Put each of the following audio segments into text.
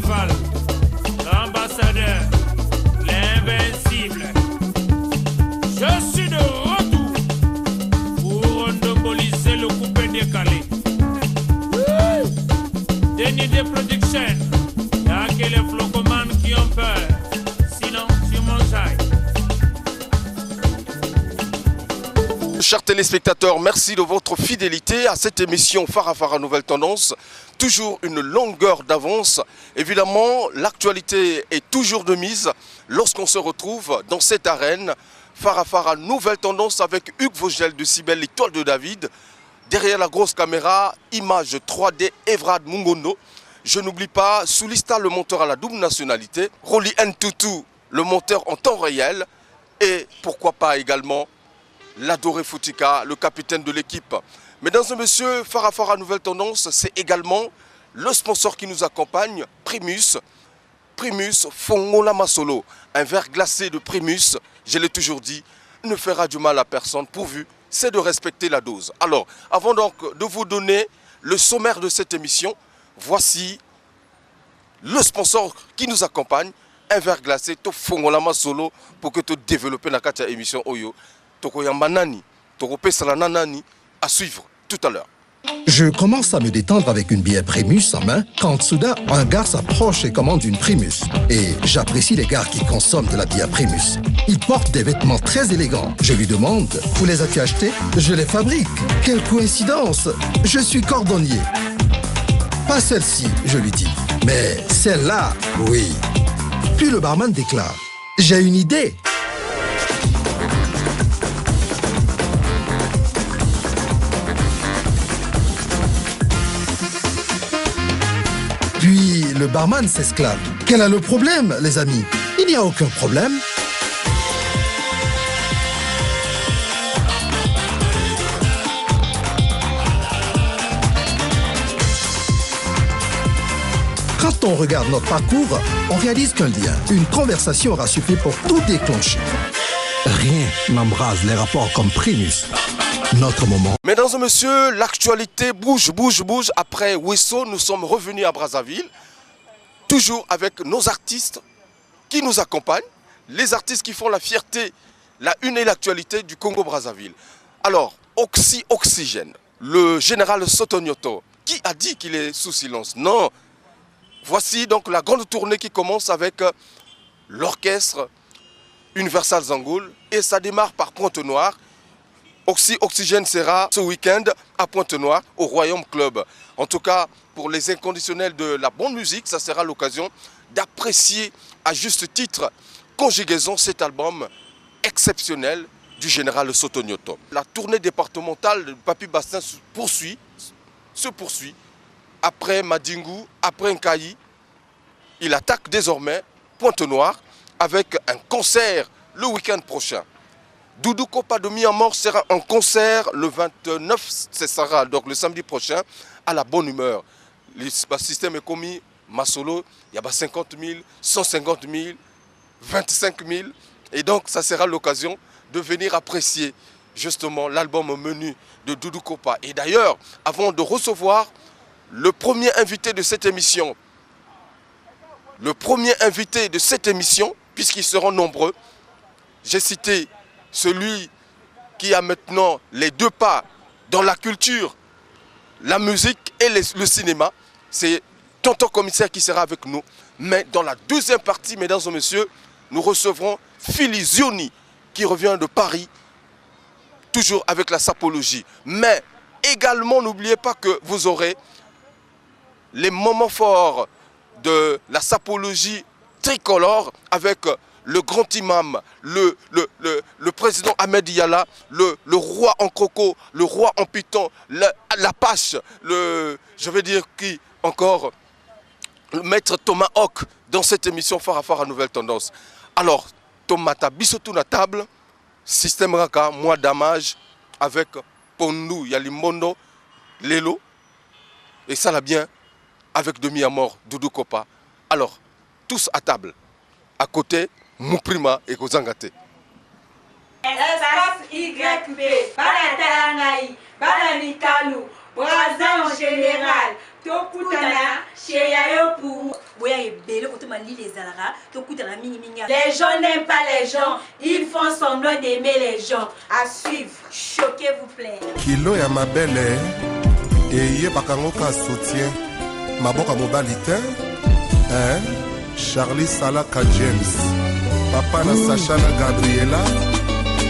Fall, l'ambassadeur, l'invincible. Je suis de retour pour endoboliser le coupé décalé. Denis de Production, y'a que les flocomanes qui ont peur. Sinon, tu m'enjailles. Chers téléspectateurs, merci de votre fidélité à cette émission Farafara Nouvelle Tendance. Toujours une longueur d'avance. Évidemment, l'actualité est toujours de mise lorsqu'on se retrouve dans cette arène Farafara Nouvelle Tendance avec Hugues Vogel de Cybèle, l'étoile de David. Derrière la grosse caméra, image 3D, Evrad Mungono. Je n'oublie pas Soulista, le monteur à la double nationalité. Rolly Ntoutou, le monteur en temps réel. Et pourquoi pas également l'adoré Foutika, le capitaine de l'équipe. Mesdames et messieurs, Farafara Nouvelle Tendance, c'est également le sponsor qui nous accompagne, Primus. Primus Fongola Masolo. Un verre glacé de Primus, je l'ai toujours dit, ne fera du mal à personne pourvu c'est de respecter la dose. Alors, avant donc de vous donner le sommaire de cette émission, voici le sponsor qui nous accompagne, un verre glacé, to Fongola Masolo, pour que tu développes la carte émission Oyo. À suivre tout à l'heure. Je commence à me détendre avec une bière Primus en main quand soudain un gars s'approche et commande une Primus. Et j'apprécie les gars qui consomment de la bière Primus. Ils portent des vêtements très élégants. Je lui demande, où les as-tu achetés? Je les fabrique. Quelle coïncidence! Je suis cordonnier. Pas celle-ci, je lui dis. Mais celle-là, oui. Puis le barman déclare, j'ai une idée. Puis le barman s'exclame. Quel est le problème, les amis? Il n'y a aucun problème. Quand on regarde notre parcours, on réalise qu'un lien, une conversation aura suffi pour tout déclencher. Rien n'embrase les rapports comme Primus. Notre moment. Mesdames et messieurs, l'actualité bouge. Après Wesso, nous sommes revenus à Brazzaville, toujours avec nos artistes qui nous accompagnent, les artistes qui font la fierté, la une et l'actualité du Congo-Brazzaville. Alors, Oxygène, le général Sotonioto, qui a dit qu'il est sous silence? Non. Voici donc la grande tournée qui commence avec l'orchestre Universal Zangoul et ça démarre par Pointe-Noire. Oxygène sera ce week-end à Pointe-Noire, au Royaume Club. En tout cas, pour les inconditionnels de la bonne musique, ça sera l'occasion d'apprécier à juste titre Conjugaison, cet album exceptionnel du général Sotonioto. La tournée départementale de Papi Bastin se poursuit. Après Madingu, après Nkayi, il attaque désormais Pointe-Noire avec un concert le week-end prochain. Doudou Kopa de Miamor sera en concert le 29, ce sera donc le samedi prochain, à la bonne humeur. Le système est commis, Masolo, il y a 50 000, 150 000, 25 000. Et donc, ça sera l'occasion de venir apprécier justement l'album menu de Doudou Kopa. Et d'ailleurs, avant de recevoir le premier invité de cette émission, puisqu'ils seront nombreux, j'ai cité celui qui a maintenant les deux pas dans la culture, la musique et le cinéma, c'est Tonton Commissaire qui sera avec nous. Mais dans la deuxième partie, mesdames et messieurs, nous recevrons Philly Zioni qui revient de Paris, toujours avec la sapologie. Mais également, n'oubliez pas que vous aurez les moments forts de la sapologie tricolore avec le grand imam, le président Ahmed Yala, le roi en croco, le roi en python, la pâche, je vais dire qui encore, le maître Thomas Hock dans cette émission Farafara Nouvelle Tendance. Alors, Thomas Tabisotou na table, système Raka, moi damage, avec Pondou, Yalimondo, Lelo, et ça l'a bien, avec Demi à mort, Doudou Kopa. Alors, tous à table, à côté, Mouprima et Kozangate. Espace YP, Banatananaï, Bananikalu, Braza en général. Tokutana chez Yayo pour. Les gens n'aiment pas les gens. Ils font semblant d'aimer les gens. À suivre. Choquez vous plaît. Kilo ya mabele eye bakangoka soutien maboka mobalite Charlie Salaka James papa na Sacha na Gabriela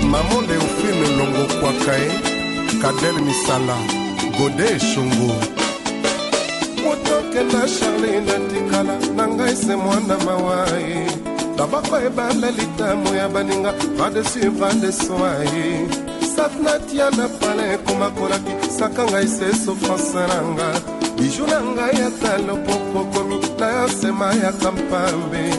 maman Léophine Longo Kwakae Kadel Misala Godé Shungu Motoke na Charlie na tikala nanga se mwana mawai Tabako ebala litamo ya baninga va de soye Satnatia na pale kumakolaki sakanga ise souffrance nanga bijou nanga ya talo poko komi na ya sema ya kampambe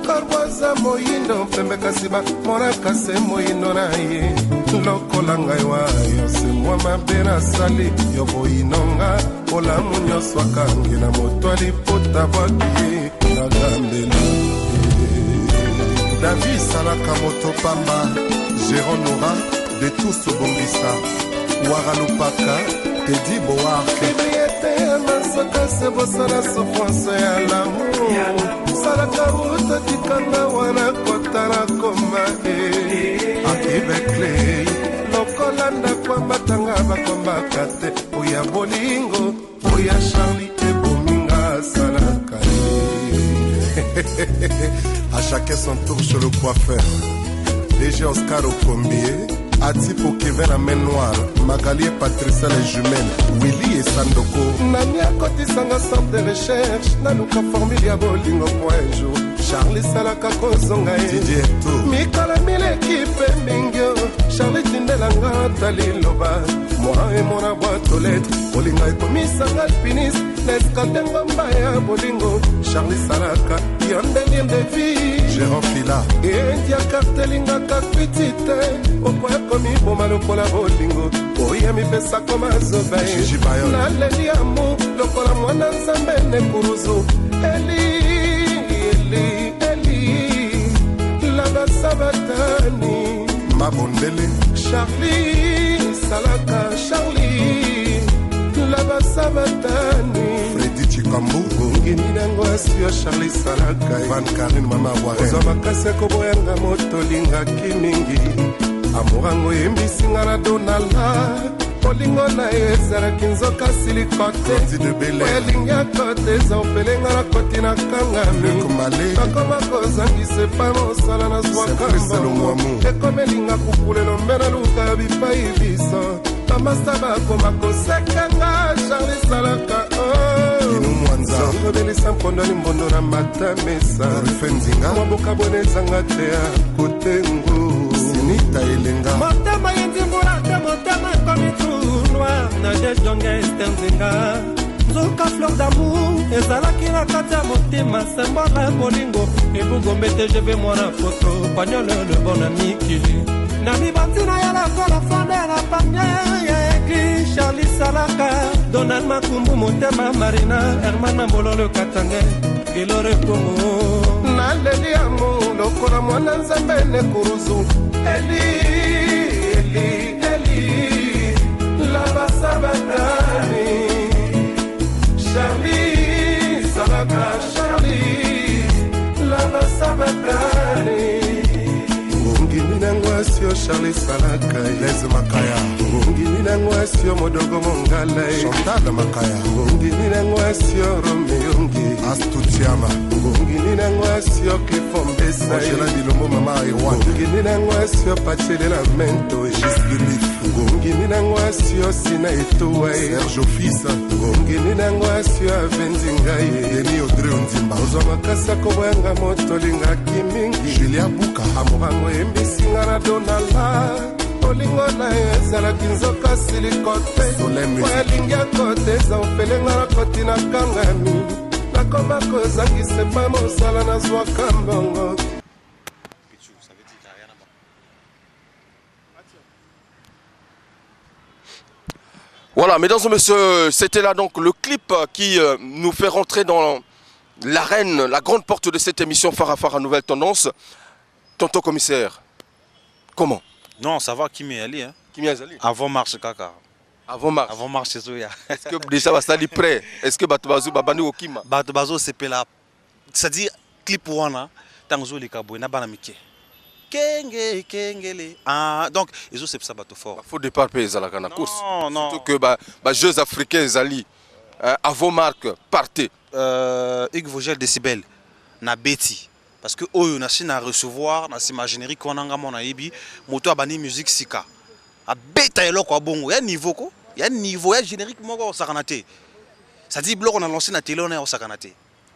karwaza moyindo pembe kasiba mora kase moyindo na ye lokola ngai wayo se mwa mabena sali yo boyinonga ola munyo swakangi na moto alipota baki na gambela David Salaka Motopamba Jérôme Nora de tous Bongisa Waralupaka Teddy Boar Bibliete ya masaka se bosala souffrance ya l'amour Salaka uta tikanga wana kotala koma Akibekle Lokolanda kwa batanga bakomba kate Oya bolingo Oya Charlie Ebominga Salaka À chacun son tour chez le coiffeur DG Oscar Okombier Atipo Kevin la main noire Magali et Patricia les jumelles Willy et Sandoko Nani à côté sanga centre de recherche Naluka Formilia Bolingo pour un jour Charlie Salaka Kozonga Didier Tout Mikala Mille équipe Mingyo Charlie Tindelanga Taliloba Moi et mon boîte aux lettres Bolingo et commis sanga alpiniste L'escadengo Mbaya Bolingo Charlie Salaka Yondelien de vie Jérôme Fila Et India Cartelinga Kakpitite Okoya komi boma lokola bolingo Oya mi pesa koma zobaye Naleli amu lokola mwana nzambe ne kuruzu Eli Laba Sabatani Mabondele Charlie Salaka Charlie Laba Sabatani Freddy Chikambu Ngini nango asio Charlie Salaka Van Karine Mama Ware Oza makase koboyanga motolinga kimingi Amorango embisinga na donala Olingo na ezalaki nzoka silikote Oelingi ya kote eza opelenga na koti na kangami Nakoma kozangise pa mosala na swakamba Ekomelinga kupulelo mbe na luka bipai biso Tamasa bakoma kosekanga Charlie Salaka Zongo belisa mpondo ni mbondo na matamesa Mwaboka bonezanga te ya kotengu Sinita elenga Motama yendimura te motama komi trou noir Na dejonga estenzinga Nzoka fleur d'amour Ezalaki na kati ya motema Sembola bolingo Ebugombe te jeve mwana foto Pagnole le bon ami kili Na mibantina ya la kola fande la pamye Yeki Charlie Salaka Donald Makumbu motema Marina Hermana Bololo Katange Gilore Kongo Naleli amu lokola mwana nzambe ne kuruzu Eli Laba Sabatani Charlie Salaka Charlie Laba Sabatani Ngini nangwasio Charlie Salaka Leze Makaya Ngini nangwasio Modogo Mongala Chantal Makaya Ngini nangwasio Romeo Astutiama Ngini nangwasio Kifombesa Angela Bilombo Mama Iwanda Ngini nangwasio Pachele Lamento Gisbilif Ngini nangwasio Sina Etoa Serge Fils Ngini nangwasio Avenzingaye Deni Audrey Nzimba Ozo Makasa Kobwanga Motolinga Kimingi Julia Buka Amorango Embisinga na donala Olingo na ezalaki nzoka silikote Oelingi ya kote eza opelenga na koti na kangami Nakoma kozangise pa mosala na zwaka mbongo Voilà, mesdames et messieurs, c'était là donc le clip qui nous fait rentrer dans l'arène, la grande porte de cette émission Farafara Nouvelle Tendance. Tonton commissaire, comment? Non, ça va, Kimi Ali. Hein? Kimi Azali. Avant Marche Kaka. Avant mars. Avant mars, Ezoya. Est-ce que déjà ça est prêt? Est-ce que Batubazo Babani Okima? Batubazo c'est là. C'est-à-dire clip wana tanzo le kabo na bana mike. Kengele. Ah donc Ezo c'est ça bateau fort. Faut départ payer à la course. Non. Surtout que Jeux africains zali avant marque partez. Hugues Vogel Décibel na Betty. Parce que oyo na chine à recevoir na sima générique on anga mona yebi moto abani musique sika. A beta eloko bongo ya niveau ko. Il y a un niveau générique au Sakanate. Ça dit bloc on a lancé la télé on est au Sakanate.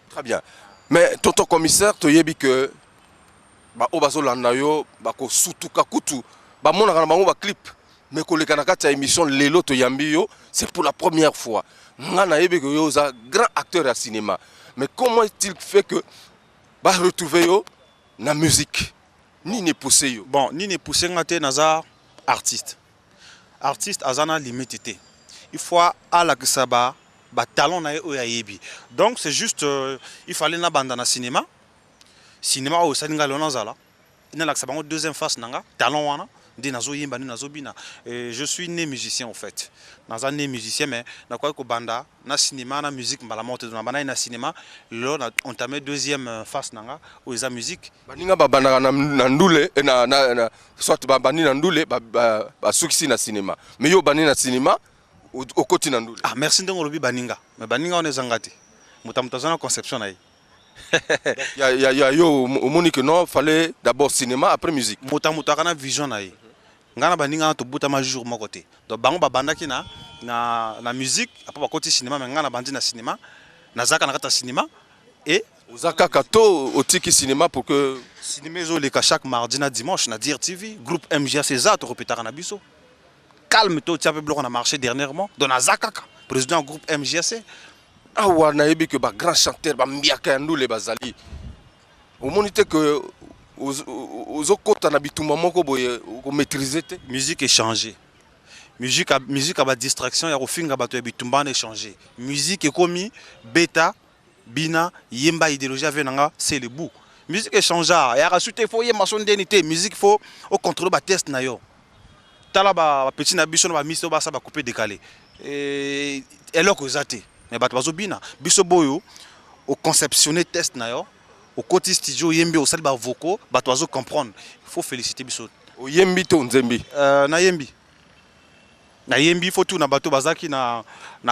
Très bien. Mais tonton commissaire, tu as dit que Obazo Lanayo, Bako Sutuka Kutu, Bamon a clip. Mais que le Kanaka émission Lelo Toyambio, c'est pour la première fois. Ngana Yebe que yo un grand acteur à cinéma. Mais comment est-il fait que bah retrouver yo na musique ni ne poussé yo? Bon, ni ne poussé ngate naza artiste. Artiste azana limité. Il faut à la ksaba ba talent na yebi. Donc c'est juste il fallait na banda na cinéma. Cinéma au saninga lona zala. Ina la ksaba deuxième face nanga talent wana ndi nazo yemba ndi nazo bina. Je suis né musicien en fait. Naza né musicien mais na quoi ko banda na cinéma na musique mbala monte na bana na cinéma là on entamé deuxième face nanga où eza musique. Baninga ba banda na ndule na soit ba bani na ndule ba sukisi na cinéma. Mais yo bani na cinéma au côté na ndule. Ah merci ndongo lobi baninga. Mais baninga on ezangati. Mutamutazana conception na yi. Ya yo au monique non fallait d'abord cinéma après musique. Mutamutaka na vision na yi. Ngana baninga to buta ma jour mon côté. Donc bango ba bandaki na musique après ba côté cinéma mais ngana bandi na cinéma nazaka na kata cinéma et Ozaka kato otiki cinéma pour que cinéma zo le chaque mardi na dimanche na Dire TV groupe MGA César to répétera na biso. Calme to tiape bloc on a marché dernièrement dans Nazaka président groupe MGC. Ah wana yebi que ba grand chanteur ba mbiaka ndule bazali. Au monite que aux okota na bituma moko boye ko maîtriser te Musique est changée. Musique a distraction ya kofinga bato ya bitumba na échanger. Musique est commis bêta bina yemba idéologie venanga c'est le bout. Musique est changée. Ya rasute faut yema son denité. Musique faut au contrôle ba test na yo. Tala ba petit na biso na ba miso ba sa ba couper décalé. Et eloko zate. Mais bato bazo bina biso boyo au conceptionner test na yo. Au côté studio yembi au sali ba vocaux bato bazo comprendre. Il faut féliciter biso. au yembi to nzembi. Na yembi. Na yembi faut tout na bateau bazaki na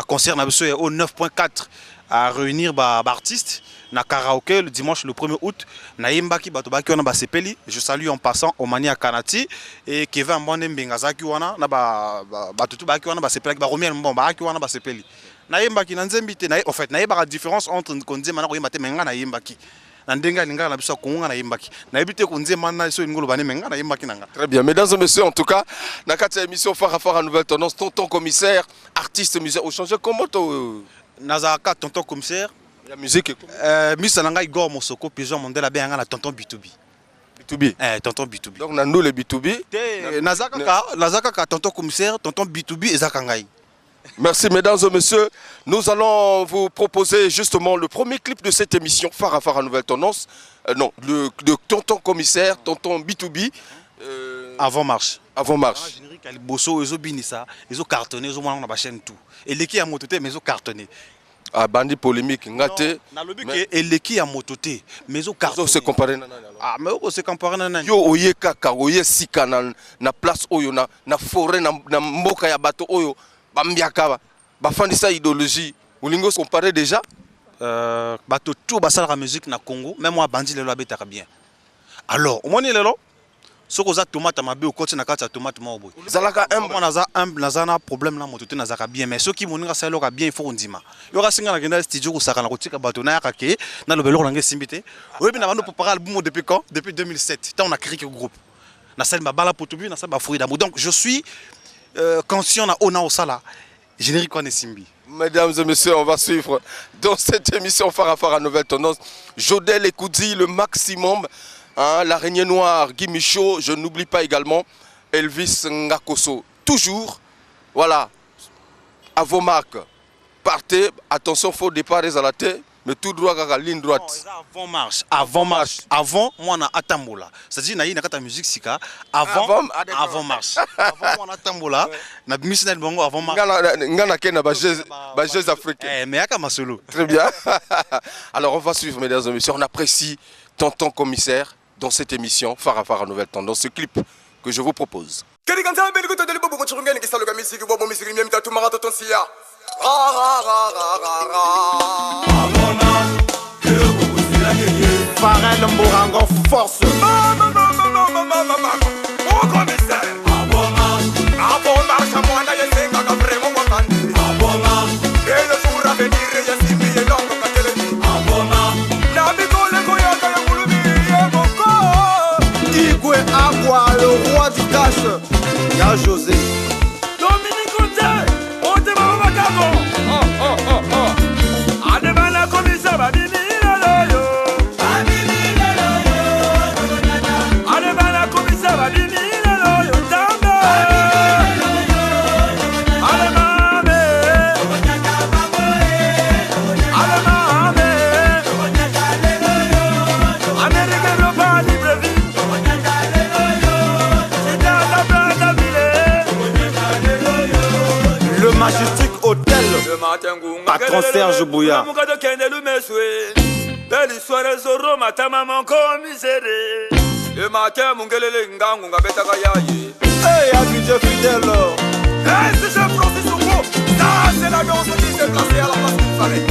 concert na biso au 9.4 à réunir ba artistes na karaoké le dimanche le 1er août na yembaki bato baki wana ba sepeli. Je salue en passant Omania Kanati et Kevin Mbonde Mbengazaki wana na bato tout baki wana ba sepeli ba Romiel Mbomba baki wana ba sepeli. Na yembaki na nzembi te na en fait na yeba différence entre konzema na koyemba te menga na yembaki. Na ndenga linga na biso konga na yembaki. Na yebite konzema na so ngolo bane menga na yembaki nanga. Très bien, mesdames et messieurs, en tout cas, dans cette émission Farafara Nouvelle Tendance, tonton commissaire, artiste, musicien, au changer comment tu Nazaka tonton commissaire. La musique Miss Nanga Igor Mosoko, Pigeon Mandela Benga la tonton B2B. B2B. Tonton B2B. Donc nous le B2B. Nazaka tonton commissaire, tonton B2B et Zakangai. Merci mesdames et messieurs. Nous allons vous proposer justement le premier clip de cette émission Farafara Nouvelle Tendance. Non, de tonton commissaire, tonton B2B. Avant marche. Avant marche. Générique Bosso, ils ont binissa, ils ont cartonné, ils ont monté la chaîne tout. Et l'équipe a mototé, mais ils ont cartonné. Ah, bandit polémique, ngate. Na lobi ke l'équipe a mototé, mais ils ont cartonné. Se comparer ah, mais on se compare nana. Yo oye kaka, oye sika na place oyo na forêt na mboka ya bato oyo. Bambiaka ba fandisa idéologie olingo se comparer déjà bato tout basala la musique na Congo même moi bandi lelo abetaka bien alors au moins lelo soko za tomate mabe okoti na kati ya tomate mo boy zalaka moi naza na problème na moto te nazaka bien mais ceux qui moninga sala ka bien il faut ndima yo ka singa na kenda studio ko saka na kotika bato na yakake na lobelo na ngesimbite oyebi na bando préparer album depuis quand depuis 2007 tant on a créé le groupe na sala babala potubi na sala ba fruit d'amour donc je suis conscient na ona osala générique on simbi. Mesdames et messieurs, on va suivre dans cette émission Farafara Nouvelle Tendance Jodel Ekoudi, le maximum, hein, l'araignée noire, Guy Michaud, je n'oublie pas également Elvis Ngakoso. Toujours, voilà, à vos marques, partez, attention, faux départ à la tête, mais tout droit kaka ligne droite. Avant marche, avant marche, avant moi na atambola. C'est-à-dire na kata musique sika avant marche. Avant moi na atambola, na bimisi bongo avant marche. Ngana kena ba jazz africain. Mais yaka masolo. Très bien. Alors on va suivre mesdames et messieurs, on apprécie Tonton Commissaire dans cette émission Fara Fara Nouvelle Tendance, ce clip que je vous propose. Farel Mourango force. Oh commissaire, avant marche à moi, n'a y'a cinq ans vraiment moi mandé. Et le jour à venir, y'a six milliers d'années quand elle dit. La bicole koyaka ya moulubi ya moko. Igwe Agua, le roi du cash. Y'a José. Dominique Conte, on te va au macabre. Adema la commissaire va venir. Le Majestic Hotel. Patron Serge Bouya. Belle soirée Zoro matama mon commissaire. Le matin mon gelele ngangu ngabeta kayaye. Hey Abidjan fidèle. Hey c'est Jean-Francis Souko. Ça c'est la danse qui s'est placée à la place qu'il fallait.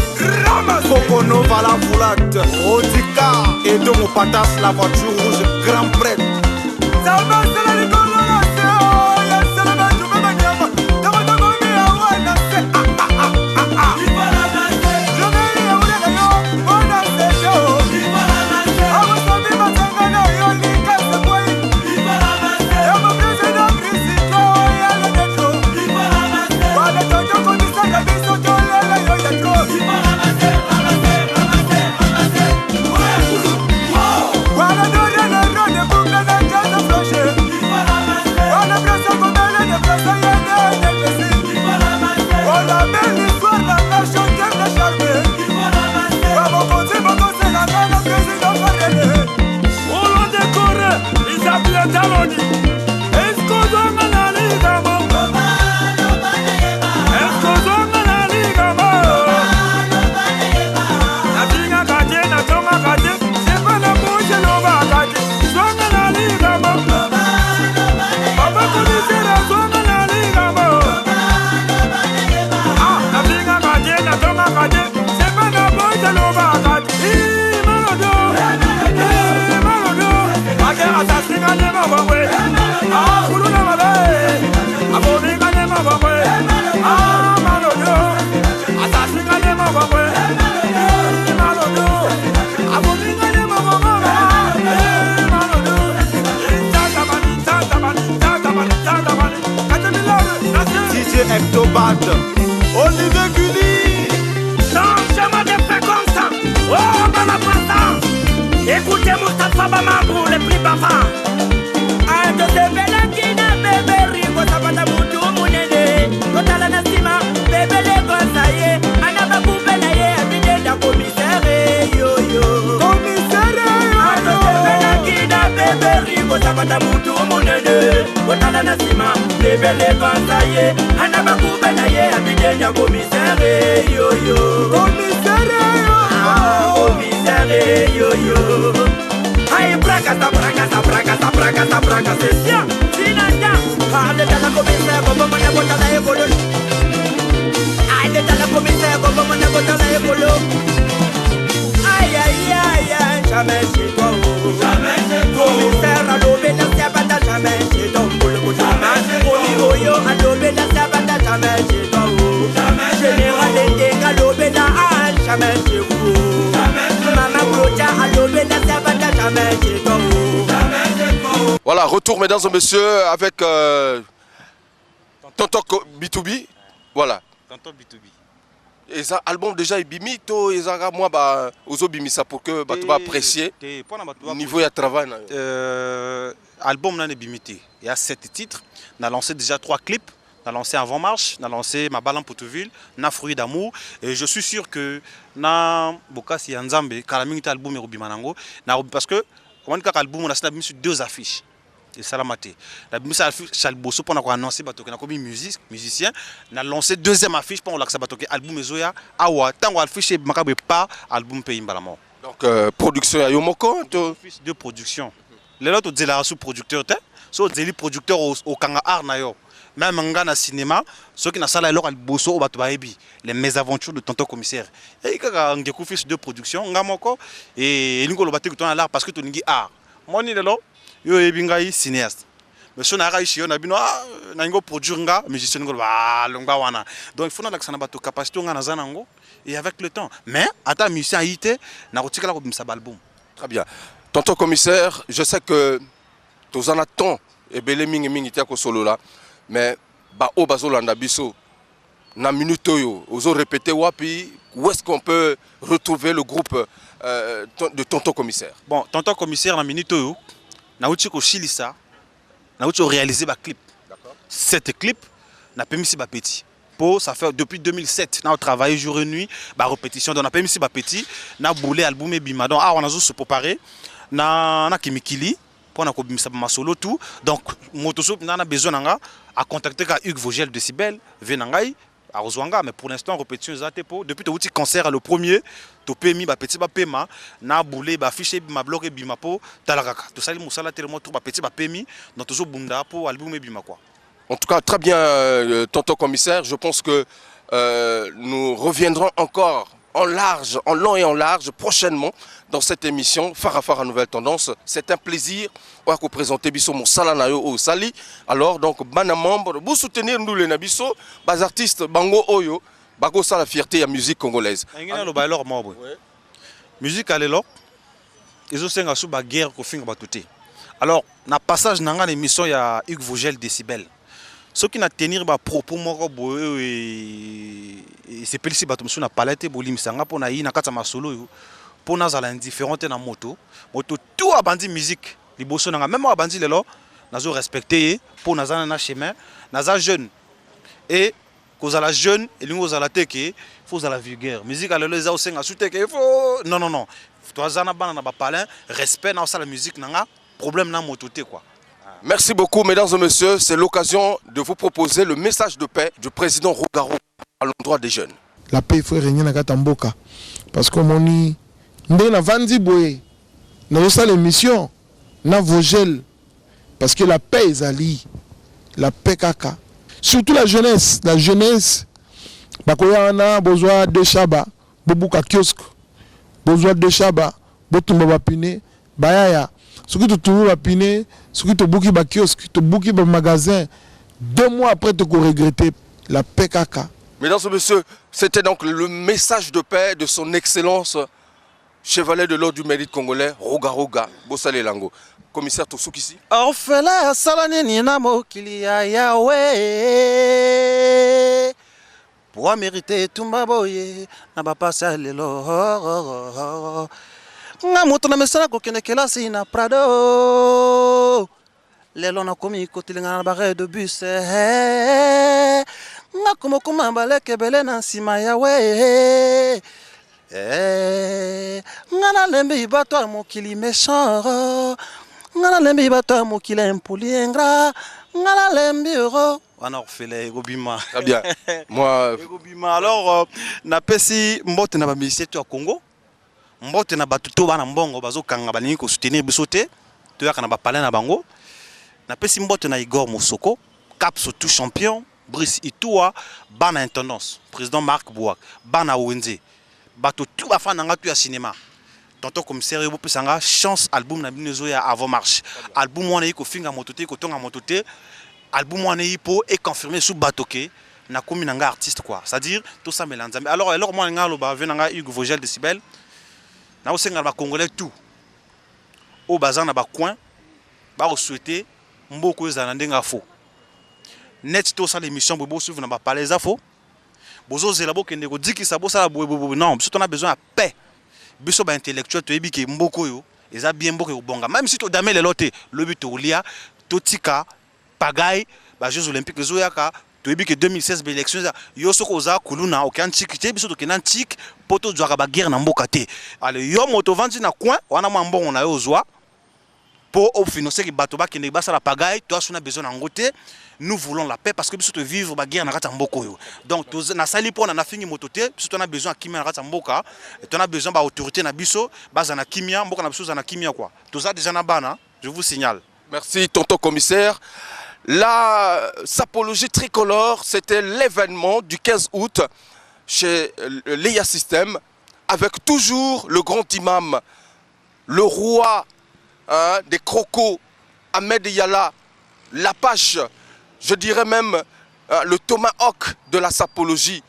Ramasse. Pocono va la foulate. Rodika. Et de mon patas la voiture rouge. Grand prêtre. Ça va c'est la décoloration. Y'a c'est la main du même nyama. D'abord d'abord mi awana c'est Viva la danse. Je vais y aller d'ailleurs. On a fait chaud. Viva la danse. Amo sabi matangana yoli kase boy. Viva la danse. Amo président Prisito yale detro. Viva la danse. Wale tonto komisa la biso tolele yo detro. Viva la danse. Wale dore le rode bukla na jana flashe. Viva la danse. Wale presa komele de presa yene netesi. Viva la danse. Wale belle histoire na la chanter na charme. Viva la danse. Wabo konti boko se la gana président Farele. Olo dekore, Isabelle Taloni. Esko zonga na liga mo. Esko zonga na liga mo. Na binga kate, na tonga kate. Sepa na bouche no ba kate. Zonga na liga mo. Papa commissaire zonga na liga mo. Ah, na binga kate, na tonga kate. Sepa na bouche no ba kate. Malodo. Ake atasinga ne mabwe. Ah, kulu na mabe. Abominga ne mabwe. Ah, malodo. Atasinga ne mabwe. Malodo. Abominga ne mabwe. Malodo. Tatabani. DJ Ectobat. Olivier Gulli. Non, jamais de fait comme ça. Oh, maman, papa. Écoutez Moustapha Bamabou, les plus bavards. Ando de Belangina, bébé Rigo, Sabata Moutou, Mounene. Kotala Nasima, bébé Lego, ça y est. Anabakou Benaye, habité d'un commissaire, yo. Commissaire, Ando de Belangina, bébé Rigo, Sabata Moutou, Mounene. Kotala Nasima, bébé Lego, ça y est. Anabakou Benaye, habité d'un commissaire, yo. Commissaire, yo. Ay, braga, c'est bien. Sinanda, allez dans la commissaire, comme on a voté la école. Allez dans la commissaire, comme on a voté la école. Aïe, jamais chez toi. Jamais chez toi. Commissaire, à l'obé, n'a pas jamais chez toi. Jamais yo, à l'obé, n'a pas jamais chez toi. Général, et à l'obé, n'a jamais chez vous. Maman, Claudia, à l'obé, n'a pas jamais chez toi. Voilà, retour mesdames et messieurs avec Tonton B2B. Voilà. Tonton B2B. Et ça, album déjà est bimito, et ça, moi, bah, aux bimisa pour que tu vas apprécier le niveau de travail. Album là n'est bimité. Il y a 7 titres. On a lancé déjà 3 clips. On a lancé Avant Marche, on a lancé Ma Balle en Pouteville, on a Fruit d'amour. Et je suis sûr que na Bokasi Yanzambe, Kalamingita album et Rubimanango, parce que on a album, on a mis 2 affiches. Et ça l'a maté. La mise à l'affiche, Chalbosso, pendant qu'on a annoncé Batoké, on a commis musicien, on a lancé 2e affiche pour l'accès Batoké, album Ezoya, Awa, tant qu'on a affiché Makabe pas, album Pays Mbalamo. Donc, production à Yomoko? De production. Les autres, on dit la sous-producteur, on dit producteur au Kanga Art Nayo. Même en na cinéma, ceux qui n'ont pas alors le bosso au les mésaventures de Tonton Commissaire. Et quand on a fils de production, on a moko et nous le battu l'art parce que tu n'as art. Moi ni lelo, yo ebingai cinéaste. Mais si on a réussi, on a bien na ngo produire nga musicien ngo ba longa wana. Donc il faut na la bato capacité on a zanango et avec le temps. Mais ata musicien ité na rotika la ko album. Très bien. Tonton Commissaire, je sais que tous en attend et belé mingi mingi tia ko solo là. Mais ba o bazolanda biso na minute yo ozo répéter wapi où est-ce qu'on peut retrouver le groupe de Tonton Commissaire? Bon, Tonton Commissaire na minute yo na uti ko chilisa na uti réaliser ba clip. D'accord. 7 clips na permis ba petit. Pour ça fait depuis 2007 na travaillé jour et nuit ba répétition donc na permis ba petit na boulé album et bima donc on a se préparer na kimikili pour na ko bimisa ma solo tout donc motoso na besoin nga à contacter Hugues Vogel de Cibel venangai à Rozwanga mais pour l'instant répétition zate pour depuis tout concert le premier to pemi ba petit ba pema na boulé ba fiché ma blog et bima po talakaka to sali musala tellement tout ba petit ba pemi donc toujours bunda pour album et bima quoi. En tout cas très bien Tonton Commissaire, je pense que nous reviendrons encore en large, en long et en large prochainement dans cette émission Farafara Nouvelle Tendance. C'est un plaisir de vous présenter biso mon salanayo au sali. Alors donc bana membre, vous soutenir nous les nabiso, bas artistes bango oyo, bago ça la fierté la musique congolaise. Alors moi musique alelo, ils ont senga sous ba guerre ko finga batuté. Alors na passage nanga l'émission ya Hugues Vogel Décibel. Ce qui n'a tenir ba propos moko boyo et c'est pelisi bato msuna palette bolim sanga pona yi na kata masolo yo pona za la indifférente na moto tout a bandi musique liboso nanga même a bandi lelo nazo respecter pona za na chemin naza jeune et cause la jeune et lingo za la teke faut za la vulgaire musique alelo za osenga suteke il faut non toi za na bana na ba palin respect na ça la musique nanga problème na moto te quoi. Merci beaucoup, mesdames et messieurs. C'est l'occasion de vous proposer le message de paix du président Rugaro à l'endroit des jeunes. La paix il faut régner dans Katamboka. Parce que mon ni na vandi boye. Dans ça l'émission, na Vogel. Parce que la paix est ali. La paix kaka. Surtout la jeunesse. La jeunesse. Bakoya na besoin de Chaba. Bobuka kiosque. Besoin de Chaba. Botumba bapine. Bayaya. Ce qui te trouve à piner, ce qui te bouki ba kiosque, te bouki ba magasin, 2 mois après te regretter la PKK. Mesdames et messieurs, c'était donc le message de paix de son excellence chevalier de l'ordre du mérite congolais, Roga Bossale Lango. Commissaire Toussoukisi. Orphelin salaneni na mokili ya Yahweh. Pour mériter tout ma boye, na ba passa lelo. Nga moto na mesala ko kene kelasi na Prado lelo na komi kotilinga na barre de bus nga komo koma baleke bele na sima ya we nga na lembi bato mokili méchant nga na lembi bato mokili impoli ingra nga na lembi euro wana orphelin Gobima. Très bien. Moi Gobima alors na pesi mbote na ba musicien to Congo. Mbote na batuto bana mbongo bazokanga balingi ko soutenir biso te to yaka na ba palais na bango na pesi mbote na Igor Mosoko Cap tout champion Brice Itoua bana intendance président Marc Bouak bana Wenze bato tout ba fana nga tu ya cinéma Tonton Commissaire bo pesanga chance album na binezo ya Avant Marche album wana yiko finga motote ko tonga motote album wana yipo et confirmé sous batoke na komi nga artiste quoi c'est à dire tout ça mélange alors moi nga lo ba venanga Hugues Vogel de Cibel na osenga ba congolais tout au bazan na ba coin ba souhaiter mboko ezana ndenga fo net to ça l'émission bobo suivre na ba palais za fo bozo zela bo kende ko dikisa bo ça bobo non biso on a besoin de paix biso ba intellectuel to ebiki mboko yo eza bien mboko bonga même si to damé les loté le but to lia to tika pagaille ba jeux olympiques zo yaka toyebi que 2016 l'élection yo soko oza kuluna okanchiki te biso tokena ntik poto zwaka ba guerre na mboka te. Ale yo moto vandi na coin wana mbongo na yo ozwa pour financer ki bato ba kende basa la pagaille toi suna besoin na ngote. Nous voulons la paix parce que biso to vivre ba guerre na kata mboko yo. Donc na sali pona na fingi moto te biso tona besoin kimia na kata mboka et tona besoin ba autorité na biso baza na kimia mboka na biso za na kimia quoi. Toza déjà na bana, je vous signale. Merci tonton commissaire. La sapologie tricolore, c'était l'événement du 15 août chez l'EIA System avec toujours le grand imam, le roi des crocos, Ahmed Yala, l'Apache, je dirais même le tomahawk de la sapologie.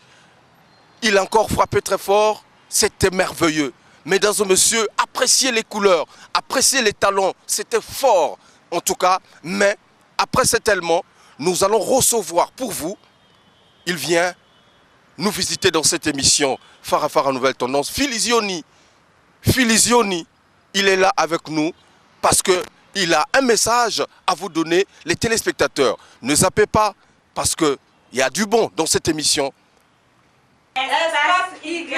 Il a encore frappé très fort, c'était merveilleux. Mesdames et messieurs, appréciez les couleurs, appréciez les talents, c'était fort en tout cas, mais après cet élément, nous allons recevoir pour vous, il vient nous visiter dans cette émission Farafara Nouvelle Tendance, Filizioni, il est là avec nous parce qu'il a un message à vous donner, les téléspectateurs. Ne zappez pas parce qu'il y a du bon dans cette émission. Espace YP,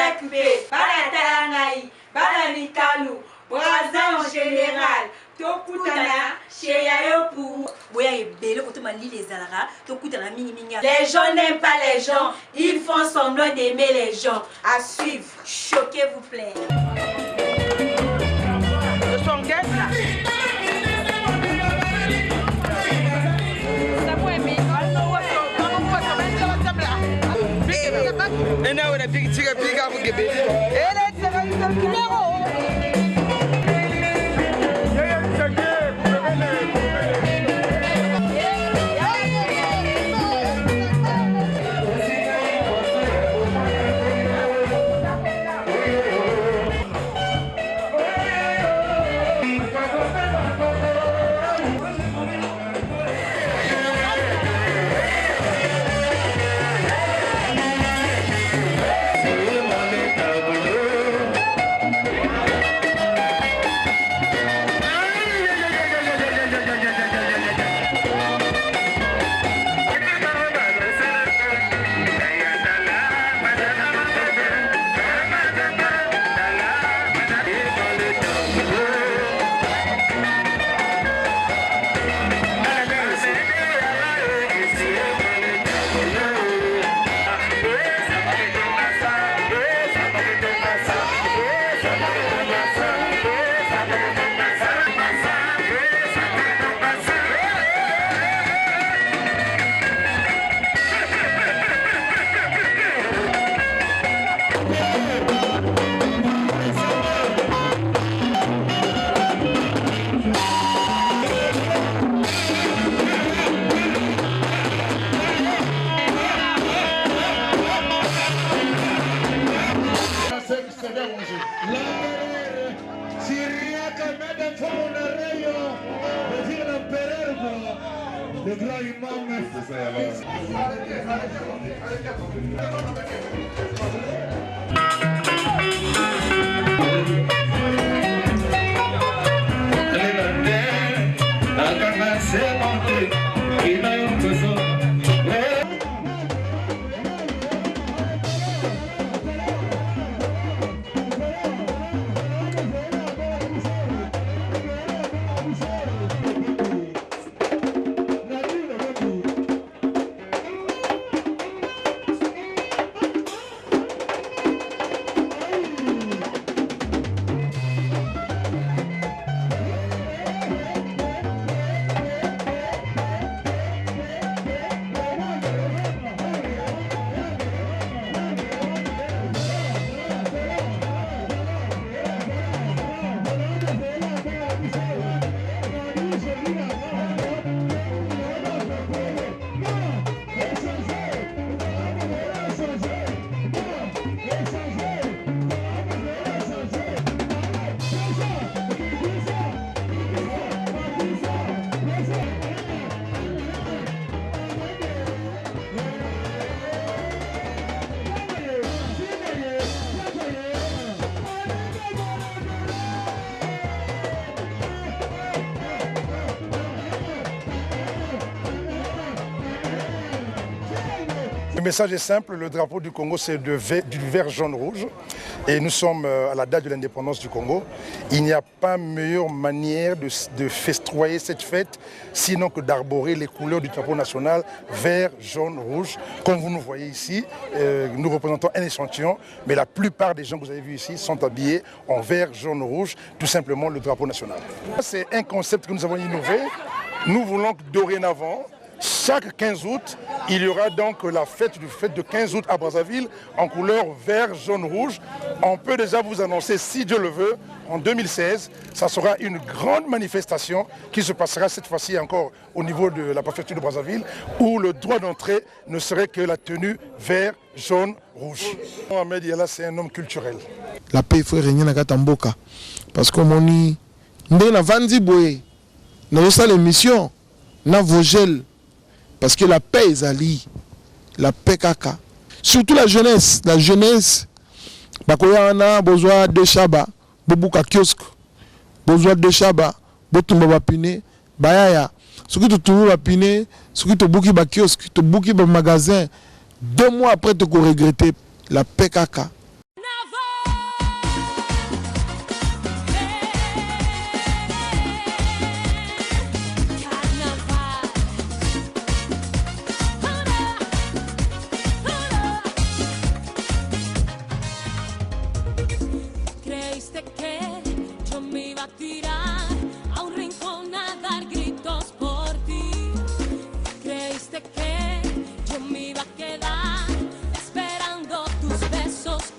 Balatarangaï, Balanikalu, Brazan en général. Les gens n'aiment pas les gens, ils font semblant d'aimer les gens. À suivre, choquez vous plaît. Le grand imam. message est simple, le drapeau du Congo c'est du vert, jaune, rouge. Et nous sommes à la date de l'indépendance du Congo. Il n'y a pas meilleure manière de festoyer cette fête, sinon que d'arborer les couleurs du drapeau national, vert, jaune, rouge. Comme vous nous voyez ici, nous représentons un échantillon, mais la plupart des gens que vous avez vus ici sont habillés en vert, jaune, rouge, tout simplement le drapeau national. C'est un concept que nous avons innové. Nous voulons que dorénavant, chaque 15 août, il y aura donc la fête de 15 août à Brazzaville en couleur vert, jaune, rouge. On peut déjà vous annoncer, si Dieu le veut, en 2016, ça sera une grande manifestation qui se passera cette fois-ci encore au niveau de la préfecture de Brazzaville, où le droit d'entrée ne serait que la tenue vert, jaune, rouge. Mohamed Yala, c'est un homme culturel. La paix faut régner dans Katamboka. Parce que mon ni na vandi boye, na ça l'émission, na vogel. Parce que la paix est ali, la paix kaka. Surtout la jeunesse, bakoya ana besoin de shaba, bobuka kiosque, besoin de shaba, botumba bapine, bayaya. Ce qui te trouve bapine, ce qui te bouki ba kiosque, te bouki ba magasin, 2 mois après te regretter la paix kaka. Que yo me iba a quedar esperando tus besos.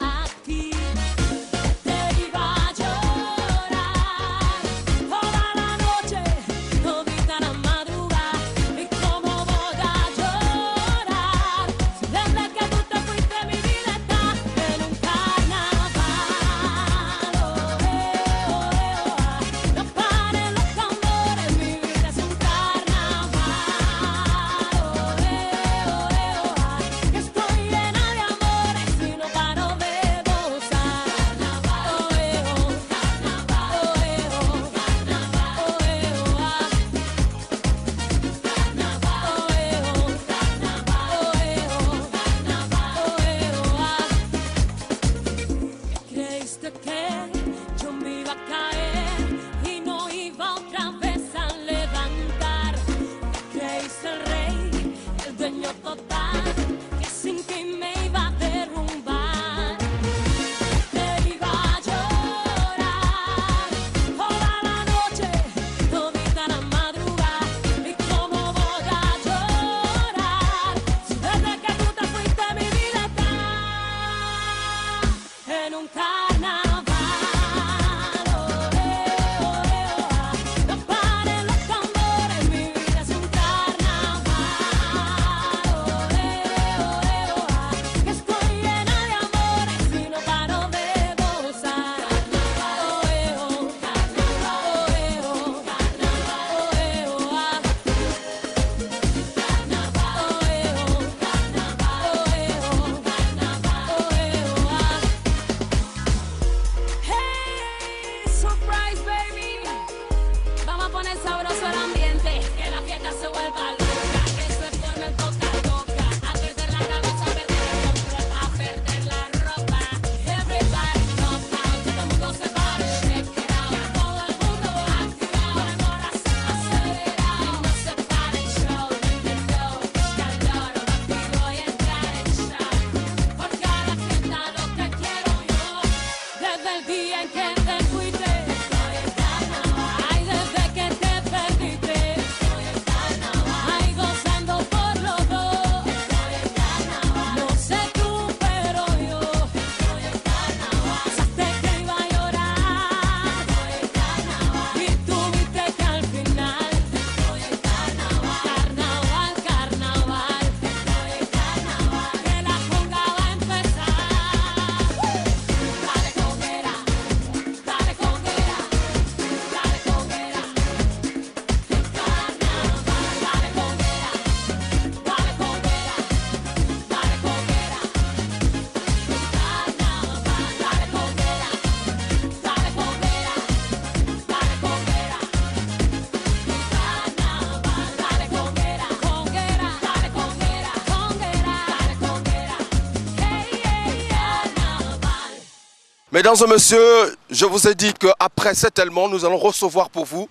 Mesdames et messieurs, je vous ai dit qu'après cet élément, nous allons recevoir pour vous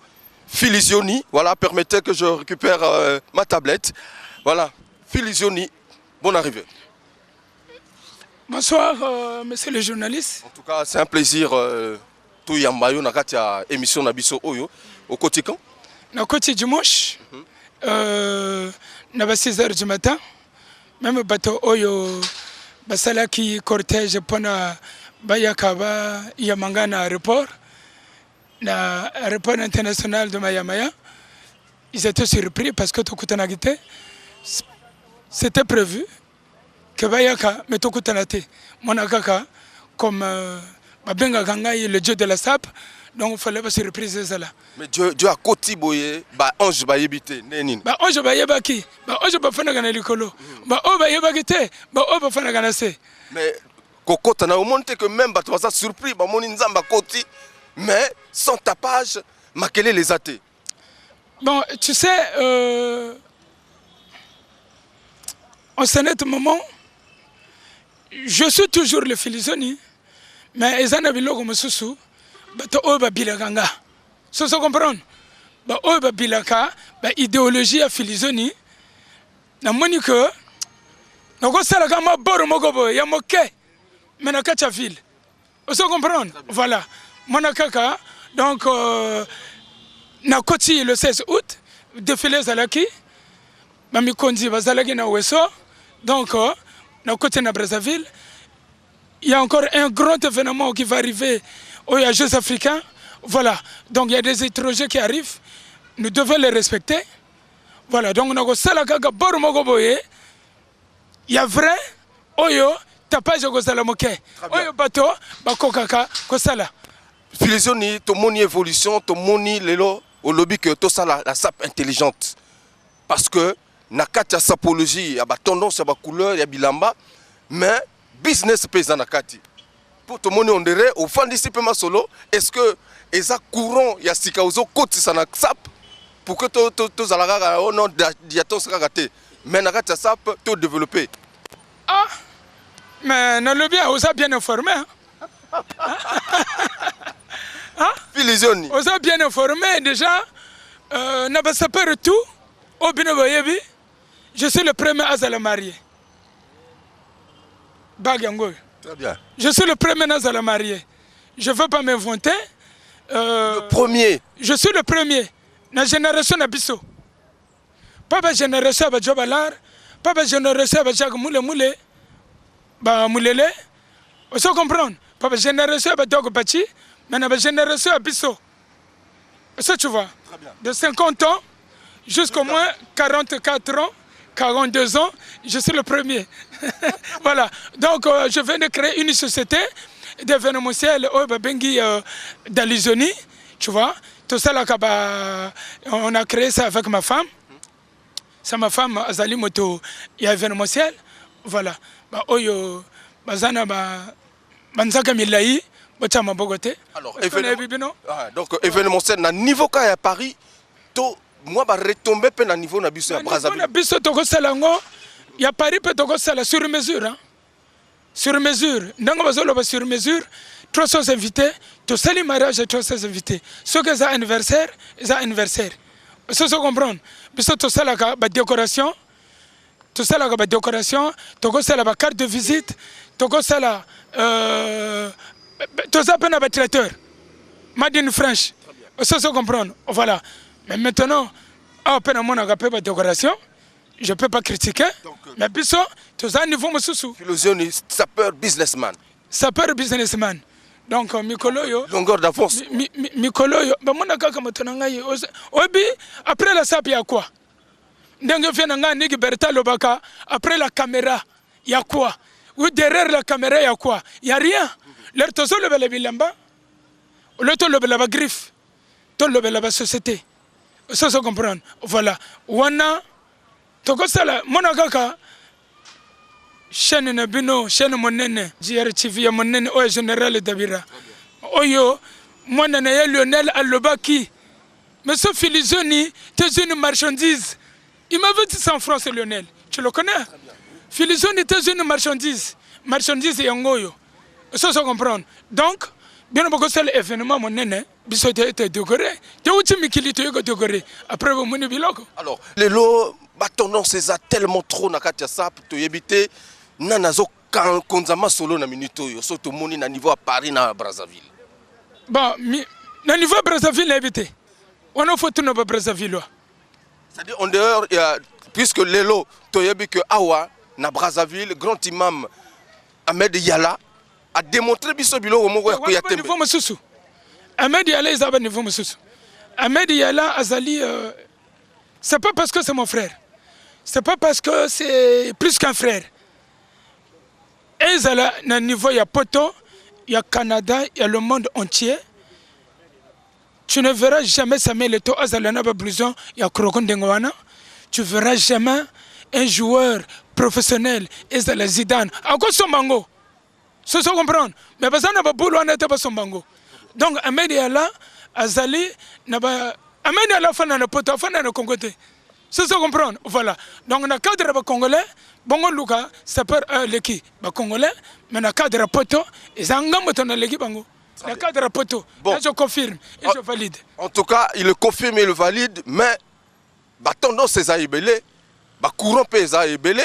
Philizioni. Voilà, permettez que je récupère ma tablette. Voilà, Philizioni, bonne arrivée. Bonsoir, monsieur le journaliste. En tout cas, c'est un plaisir. Tout yambayo na kati ya émission na biso oyo au quotidien. Na côté dimanche, na 6h du matin, même bateau oyo basala qui cortège pona bayakaba yamanga na aéroport international de Mayamaya. Ils étaient surpris parce que Tokutanagite, c'était prévu que bayaka mais Tokutanate monakaka comme le dieu de la sape, donc il fallait pas se repriser cela. Mais Dieu a côté boye, ange ba yebite, nenin. Ange ba yebaki, ange ba fana gana likolo, o ba yebakite, o ba fana gana se. Mais kokota na monte que même bato ça surpris, ba moni nzamba koti, mais sans tapage, makele les athées. Bon, tu sais, en ce net moment, je suis toujours le Philizioni. Mais ils ont un biloko mosusu, bato oba bilakanga. So comprendre. Ba oba bilaka, ba idéologie à Philizioni. Na moni que na ko sala kama boro mogobo ya moke. Mais na kacha ville. So comprendre. Voilà. Mona kaka donc na koti le 16 août défilé zalaki. Ba mikondi bazalaki na weso. Donc na koti na Brazzaville. Il y a encore un grand événement qui va arriver aux Jeux africains. Voilà, donc il y a des étrangers qui arrivent. Nous devons les respecter. Voilà, donc on a il y a vrai, oyo, tapage gozalamoke. Oyo bato, bakokaka, kosala. Philizioni, ton moni évolution, ton moni lelo, au lobby que tout ça la sape intelligente. Parce que, nakati ya sapologie, il y a tendance, il y a couleur, il y a bilamba, mais business paysan nakati. Pour tout le monde on dirait au fond d'ici peu solo, est-ce que eza courant ya sika ozo koti sana sap pour que to zalaga au nom diaton sera raté. Mais nakati ya sap to développer. Ah mais non le bien osa bien informé. Hein? Philizioni. Osa bien informé déjà na ba saper tout au binoboyebi. Je suis le premier à se marier. Très bien. Je suis le premier à la marier. Je ne veux pas m'inventer. Le premier. Je suis le premier. La génération Nabiso. Pas la génération de Jobalar. Pas la génération de Jacques Moule. Moulele. Vous savez comprendre. Pas la génération de Dogo Bachi. Mais la génération Abisso. Ça tu vois. De 50 ans jusqu'au moins 44 ans. 42 ans, je suis le premier. Voilà. Donc, je viens de créer une société d'événementiel d'Alizoni. Tu vois. Tout ça, là, on a créé ça avec ma femme. C'est ma femme, Azali Moto, il y a événementiel. Voilà. Alors, donc, événementiel, à niveau à Paris, moi je retomber pe na niveau na biso ya Brazzaville. Na biso toko salango ya Paris pe toko sala sur mesure hein. Sur mesure. Ndango bazolo ba sur mesure 300 invités, to sali mariage 300 invités. Ce que ça anniversaire, ça anniversaire. Ça se comprendre. Biso to sala ba décoration. To sala ba décoration, toko sala ba carte de visite, toko sala to ça pe na ba traiteur. Madine French. Ça se comprendre. Voilà. Mais maintenant, après mon agapé décoration, je ne peux pas critiquer. Donc, mais puis ça, tout ça niveau Moussou. Philizioni, sapeur businessman. Sapeur businessman. Donc, Mikoloyo. Longueur d'avance. Mikoloyo. Mais mon agaka matonangaye. Obi, après la sape, il y a quoi? Dengue Fiananga, Niki Berta Lobaka, après la caméra, il y a quoi? Ou derrière la caméra, il y a quoi? Il n'y a rien. L'air tozo le bel bilamba, le to le bel griffe, to le bel société. Ça se comprend. Voilà. Wana, toko sala, monagaka, chaîne Nabino, chaîne Monene, JRTV ya Monene, Oyo Général Dabira. Oyo, moi nana Lionel Alobaki. Mais ce Philizioni, t'es une marchandise. Il m'avait dit ça en France, Lionel. Tu le connais? Philizioni, t'es une marchandise. Marchandise Yangoyo. Ça se comprendre. Donc, bien beaucoup c'est l'événement mon nene, biso était décoré. Tu as mikili tu es décoré. Après vous moni biloko. Alors, les lots, bah tendance c'est tellement trop na katia ça pour te éviter nanazo konzama solo na minute yo surtout moni na niveau à Paris na Brazzaville. Bon, na niveau Brazzaville éviter. On a photo na Brazzaville. C'est-à-dire en dehors puisque les lots to yebi que awa na Brazzaville grand imam Ahmed Yala a démontré biso biloko moko ya koyatembe. Niveau mususu. Ahmed Yala est à niveau mususu. Ahmed Yala azali c'est pas parce que c'est mon frère. C'est pas parce que c'est plus qu'un frère. Et là, à niveau, il y a Poto, il y a Canada, il y a le monde entier. Tu ne verras jamais Samuel Eto'o Azalana Blouson, il y a Krokon Dengoana. Tu ne verras jamais un joueur professionnel, Ezala Zidane. Encore son bango. Ça se comprendre. Mais parce qu'on a pas boulot, on n'était pas son bango. Donc, Ahmed Yala, Azali, Ahmed Yala, Fana Poto, Fana Congoté. Ça se comprendre. Voilà. Donc, on a cadre congolais. Bongo Luka, ça peut l'équipe congolais, mais dans le cadre de Poto, ils ont un l'équipe. Dans le cadre de Poto, je confirme et je valide. En tout cas, il le confirme et le valide, mais tendance c'est à ébélé, courant c'est à ébélé.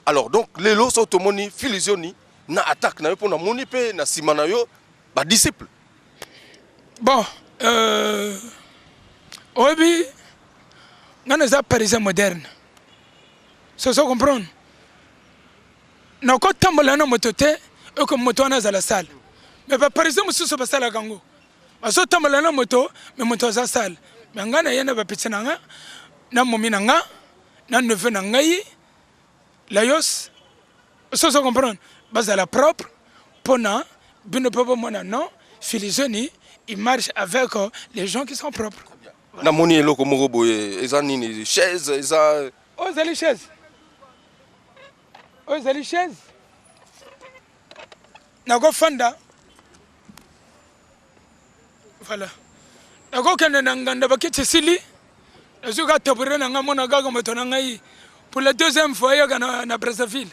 Alors, donc, les lots sont au moni, filisioni, na attaque, na pour na moni pe, na simanayo, disciple. Bon, oui, on a des Parisiens modernes. Ça se comprend. Na ko tambola na motote e ko moto na za la salle mais par exemple mususu ba sala gango aso tambola na moto mais moto za salle mais ngana yena ba pitina nga na momi na nga na neveu na ngai layos ça se comprendre ba za la propre pona bino popo mona non Filisoni il marche avec les gens qui sont propres na moni eloko moko boye eza nini chaise eza oh zali chaise. Vous avez chaise. Nago fanda. Voilà. Nago kende nanganda bakiti sili. Nazuka tabure nanga mona gaga moto nangai. Pour la deuxième fois na Brazzaville.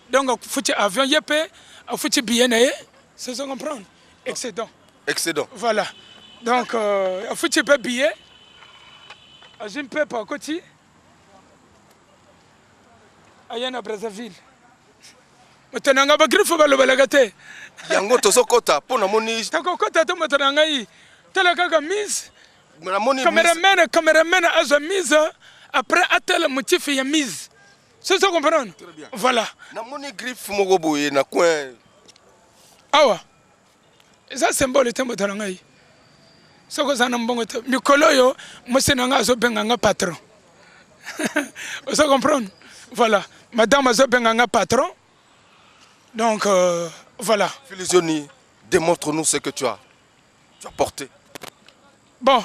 Donc futi avion yepé, futi billet naé, ça se comprendre. Excédent. Excédent. Voilà. Donc futi pe billet. Ajim pe pa koti. Ayana Brazzaville. Maintenant, ba griffe ba lobalagate. Yango tozo kota pona moni. Tako kota to maintenant yi. Tela kaka mise. Cameraman a mise après atel motif ya mise. C'est ça comprendre. Voilà. Na moni griffe moko boye na coin. Awa. Ça symbole te maintenant yi. Soko zana mbongo te. Mikolo yo mosena nga zo benga nga patron. Ça comprendre. Voilà. Madame zo benga nga patron. Donc, voilà. Filisioni, démontre-nous ce que tu as porté. Bon,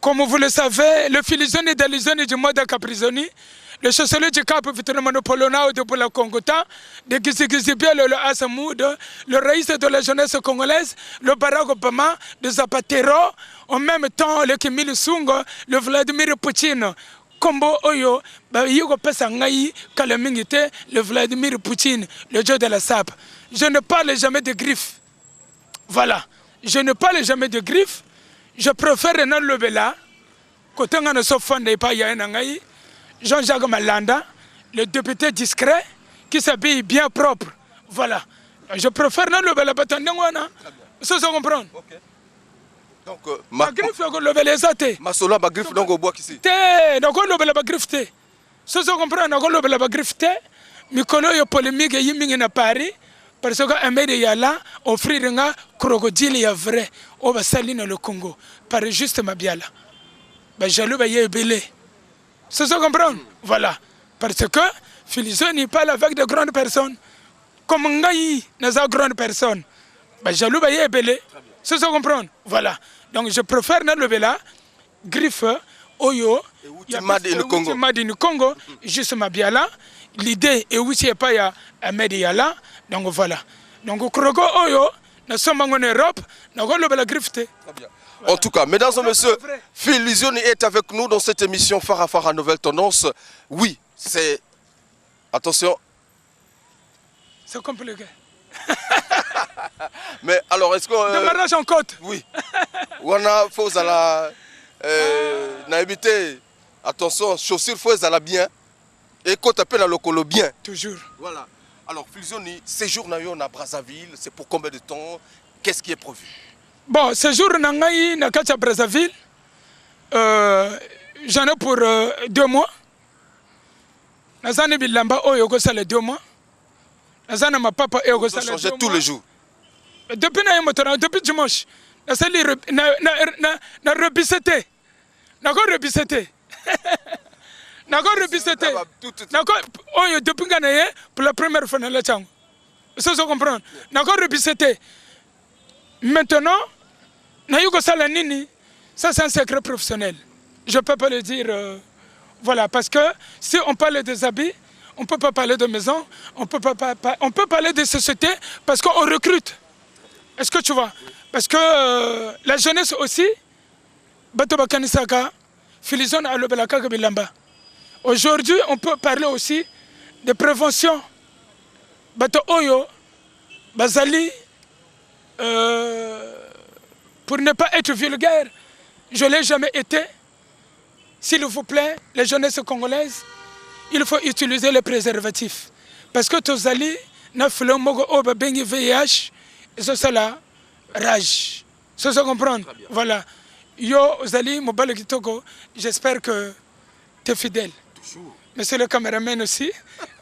comme vous le savez, le Filisioni de l'Isoni du mode Caprisoni, le chancelier du Cap Monopolona de la Congota, de Gizigizibia, le Asamoud, le raïs de la jeunesse congolaise, le Barack Obama, de Zapatero, en même temps le Kim Il-sung, le Vladimir Poutine. Combo Oyo, Yoko Pesangaï, Kalamingite, le Vladimir Poutine, le dieu de la sape. Je ne parle jamais de griffes. Voilà. Je ne parle jamais de griffes. Je préfère Renan Lebela, côté on se fond de Paya Nangaï, Jean-Jacques Malanda, le député discret qui s'habille bien propre. Voilà. Je préfère Renan Lebela, Batandangwana. Ça se comprend. Donc, ma griffe, le ma sola, ma griffe, donc au bois ici. Donc, on le griffe. Ça se comprend, on le griffe. Mais quand il y a polémique, il y a Paris, parce qu'un média y a là, offrir un crocodile, il y a vrai, on va salir le Congo. Par juste ma biala. Jaloux, il y a belé. Ça se comprend. Voilà. Parce que Filisoni parle avec de grandes personnes. Comme Ngaï, nous avons grandes personnes. Jaloux, il y a belé. Ça se comprend. Voilà. Donc je préfère le là, griffe, oyo, Made in the Congo, juste ma biala. L'idée est où c'est pas ya Ahmed Yala. Donc voilà. Donc Krogo oyo, nous sommes en Europe, nous avons le griffe. En tout cas, mesdames et messieurs, Filisioni est avec nous dans cette émission Farafara Nouvelle Tendance. Oui, c'est... Attention. C'est compliqué. Mais alors, est-ce que... Démarrage en côte. Oui. Wana faut à la... Naïbité, attention, chaussures faut à la bien. Et côte appelle à l'ocolo bien. Toujours. Voilà. Alors, Fusioni, séjour à Brazzaville, c'est pour combien de temps? Qu'est-ce qui est prévu? Bon, séjour nangai na kacha Brazzaville, j'en ai pour 2 mois. Nazane bilamba oyo ko sale 2 mois. Nazane ma papa oyo ko sale 2 mois. Changer tous les jours. Depuis na motora, depuis dimanche. Nazali na rebisete. Na ko rebisete. Na ko rebisete. Na ko oyo depuis ngana pour la première fois na la chango. Ça se comprend. Na ko rebisete. Maintenant, ça c'est un secret professionnel. Je ne peux pas le dire, voilà, parce que si on parle des habits, on ne peut pas parler de maison, on peut parler des sociétés parce qu'on recrute. Est-ce que tu vois? Parce que la jeunesse aussi, aujourd'hui, on peut parler aussi de prévention. Bato Oyo, Bazali, pour ne pas être vulgaire, je ne l'ai jamais été. S'il vous plaît, les jeunesses congolaises, il faut utiliser les préservatifs. Parce que Tozali, Naflo, Mogo, Oba, Bengi, VIH, c'est la rage. Ça se comprend? Voilà. Yo, Ozali, Mobile Kitoko, j'espère que tu es fidèle. Toujours. Monsieur le caméraman aussi,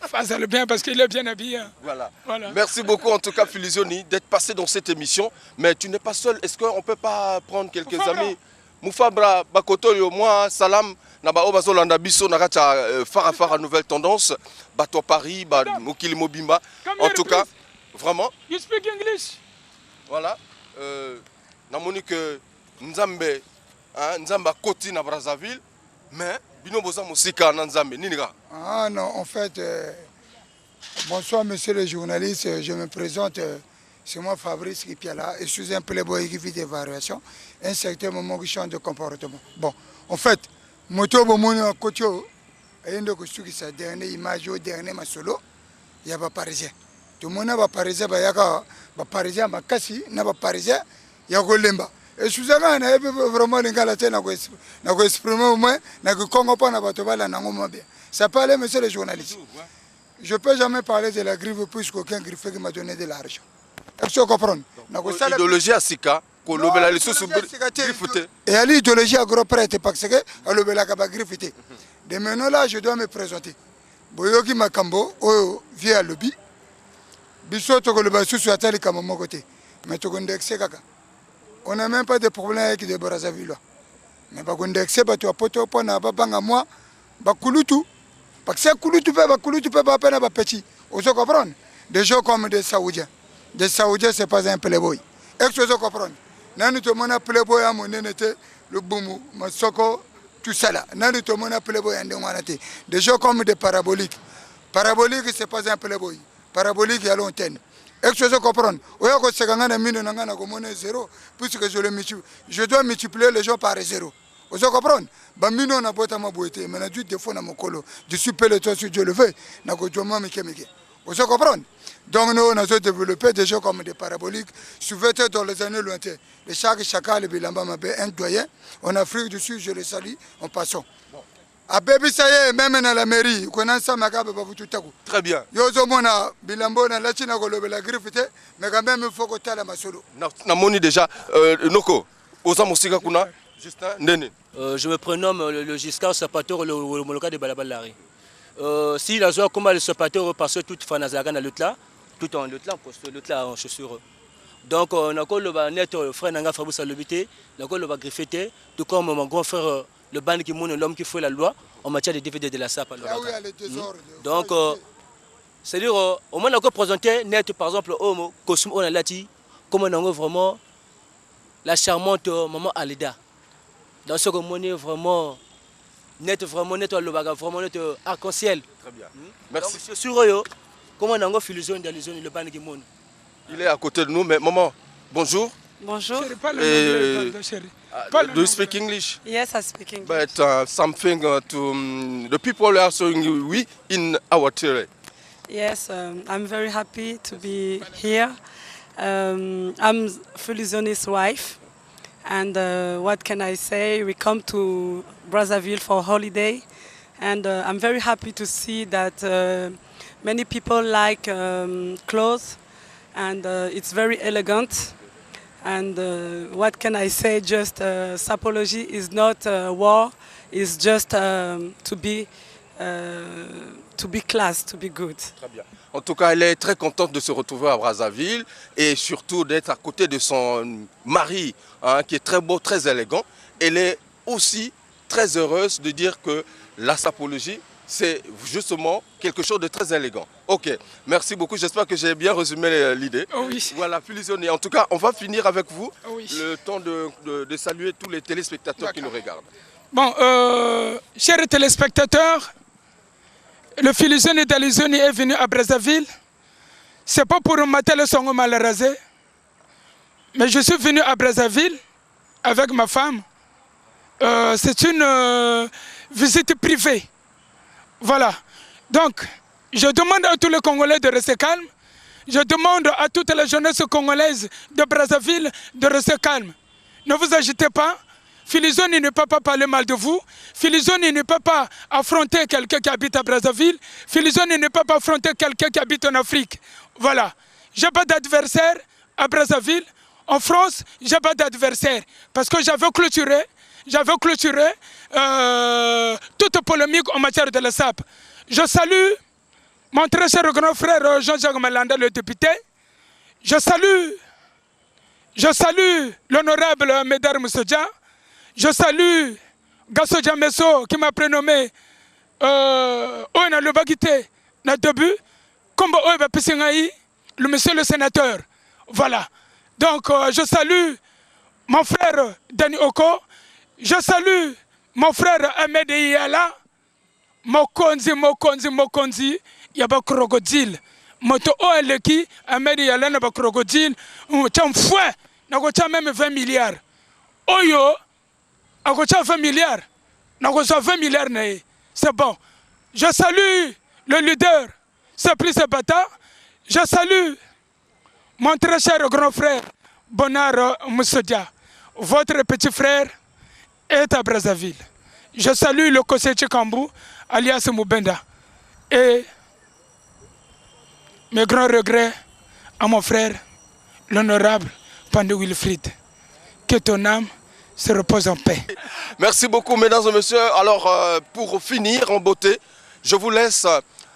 fais-le bien parce qu'il est bien habillé. Voilà. Merci beaucoup en tout cas Filizoni d'être passé dans cette émission. Mais tu n'es pas seul, est-ce qu'on ne peut pas prendre quelques amis? Moufabra, Bakoto, moi, Salam, Naba Obazolanda Bisso, Naracha, Farafara Nouvelle Tendance, Bato Paris, Mokili Mobimba. En tout cas, vraiment. You speak English? Voilà. Namoni que Nzambe, Nzamba Koti na Brazzaville, mais. Ah non, en fait, bonsoir monsieur le journaliste, je me présente, c'est moi Fabrice Kipiala, et je suis un playboy qui vit des variations, un certain moment qui change de comportement. Bon, en fait, moto bomoni kotio, et une qui sa dernière image au dernier ma solo, il y a pas parisien. Tout le monde a pas parisien, il y a pas parisien, ma kasi, n'a pas parisien, il y a Golemba. Et je suis vraiment les gars là, n'a exprimé au moins, n'a que Congo pas n'a pas tombé n'a pas bien. Ça parlait monsieur le journaliste. Je ne peux jamais parler de la griffe puisqu'aucun griffe qui m'a donné de l'argent. Est-ce que vous comprenez? L'idéologie à Sika, qu'on l'a les sous et à l'idéologie à gros prêtre parce que le bela kaba griffité. De maintenant là, je dois me présenter. Boyoki Makambo, via lobby. Biso to le basu sur atali comme mon côté. Mais to gonde kaka. On n'a même pas de problème avec les Brazzaville. Mais si on a accès à la poto, on a moi, Bakulutu. Parce que Kulutu peut pas peine à petit. Vous comprenez? Des gens comme des Saoudiens. Des Saoudiens, ce n'est pas un playboy. Est-ce que vous comprenez? Nous sommes un playboy à mon nénété, le boumou, ma soko, tout ça là. Nous sommes un playboy à mon des gens comme des paraboliques. Parabolique, ce n'est pas un playboy. Parabolique, il y a longtemps. Est-ce que vous comprenez? Puisque je dois multiplier les gens par 0. Vous comprenez? Je suis peloton si Dieu le veut. Vous comprenez? Donc nous avons développé des gens comme des paraboliques, souvent dans les années lointaines. Les chacal et bilamba un doyen. En Afrique du Sud, je les salue en passant. A Bébi Saye, même dans la mairie, on a ça, très bien. Yozomona, Bilambo, na Latina, la griffité, mais quand même, il faut que tu aies la masolo. Namoni déjà, Noko, Osamosika Kuna, Justin, Nene. Je me prénomme le Giscard Sapator, le Moloka de Balabalari. Si la joie, comment le Sapator passe toute Fanazaga dans l'autre là, tout en l'autre là, en chaussures. Donc, on a encore le net, frère Nanga Faboussa Lobité, on a encore le griffité, tout comme mon grand frère. Le ban qui monte l'homme qui fait la loi en matière de DVD de la SAP. Donc, c'est-à-dire, au moins, on a présenté net, par exemple, au costume, on a lati, comme on a vraiment la charmante maman Alida. Dans ce qu'on est vraiment net, vraiment net, arc-en-ciel. Très bien. Merci. Donc, c'est sur eux, comment on a fait le ban qui monte. Il est à côté de nous, mais maman, bonjour. Bonjour. Do you speak English? Yes, I speak English. But something to the people are showing we in our theory. Yes, I'm very happy to be here. I'm Filizoni's wife, and what can I say? We come to Brazzaville for holiday, and I'm very happy to see that many people like clothes, and it's very elegant. And what can I say? Just Sapology is not war; it's just to be class, to be good. Très bien. En tout cas, elle est très contente de se retrouver à Brazzaville et surtout d'être à côté de son mari, hein, qui est très beau, très élégant. Elle est aussi très heureuse de dire que la sapologie, c'est justement quelque chose de très élégant. Ok, merci beaucoup. J'espère que j'ai bien résumé l'idée. Oh oui. Voilà, Filizoni. En tout cas, on va finir avec vous. Oh oui. Le temps de saluer tous les téléspectateurs qui nous regardent. Bon, chers téléspectateurs, le Filizoni d'Alizoni est venu à Brazzaville. C'est pas pour mater le son mal rasé, mais je suis venu à Brazzaville avec ma femme. C'est une visite privée. Voilà. Donc, je demande à tous les Congolais de rester calmes. Je demande à toute la jeunesse congolaise de Brazzaville de rester calme. Ne vous agitez pas. Filizoni ne peut pas parler mal de vous. Filizoni ne peut pas affronter quelqu'un qui habite à Brazzaville. Filizoni ne peut pas affronter quelqu'un qui habite en Afrique. Voilà. Je n'ai pas d'adversaire à Brazzaville. En France, je n'ai pas d'adversaire. Parce que j'avais clôturé toute polémique en matière de la SAP. Je salue mon très cher grand frère Jean-Jacques Malanda, le député. Je salue l'honorable Médard Moussoudja. Je salue Gasso Djamesso qui m'a prénommé Oena Lobagité na début, comme Oeba Pissingaï, le monsieur le sénateur. Voilà. Donc je salue mon frère Dani Oko. Je salue mon frère Ahmed Iyala. Mokonzi, yaba crocodile. Moto Oeleki, Ahmed Iyala na ba crocodile. Tcham fouet, na ko même 20 milliards. Oyo, a ko 20 milliards. Na ko 20 milliards na. C'est bon. Je salue le leader, Simplice Bata. Je salue mon très cher grand frère, Bonar Moussodia. Votre petit frère est à Brazzaville. Je salue le conseiller Tchikambu, alias Moubenda. Et mes grands regrets à mon frère, l'honorable Pandé Wilfried. Que ton âme se repose en paix. Merci beaucoup, mesdames et messieurs. Alors, pour finir en beauté, je vous laisse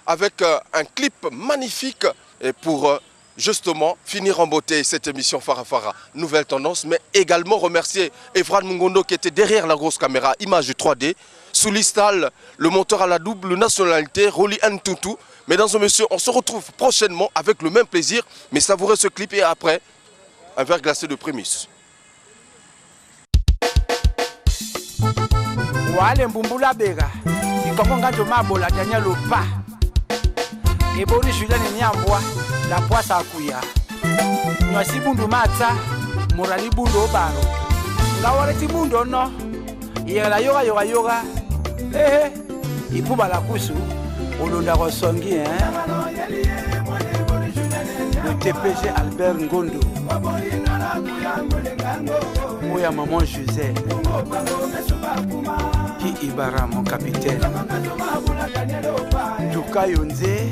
avec un clip magnifique et pour justement finir en beauté cette émission Farafara, nouvelle tendance, mais également remercier Evran Mungondo qui était derrière la grosse caméra, image 3D, Soulistal, le monteur à la double nationalité, Roli Ntutu. Mesdames et messieurs, on se retrouve prochainement avec le même plaisir, mais savourez ce clip et après, un verre glacé de Primus. Wale mbumbula bega ikokonga mabola Daniel Opa ebori Julien Nyambwa la poisse à kuya nwasi bundu matsa morali bundu obaro ngawale ti bundu no yela yoga ipuba la kusu olonda kosongi le TPG Albert Ngondo Oya maman José Qui Ibara mon capitaine Touka Yonze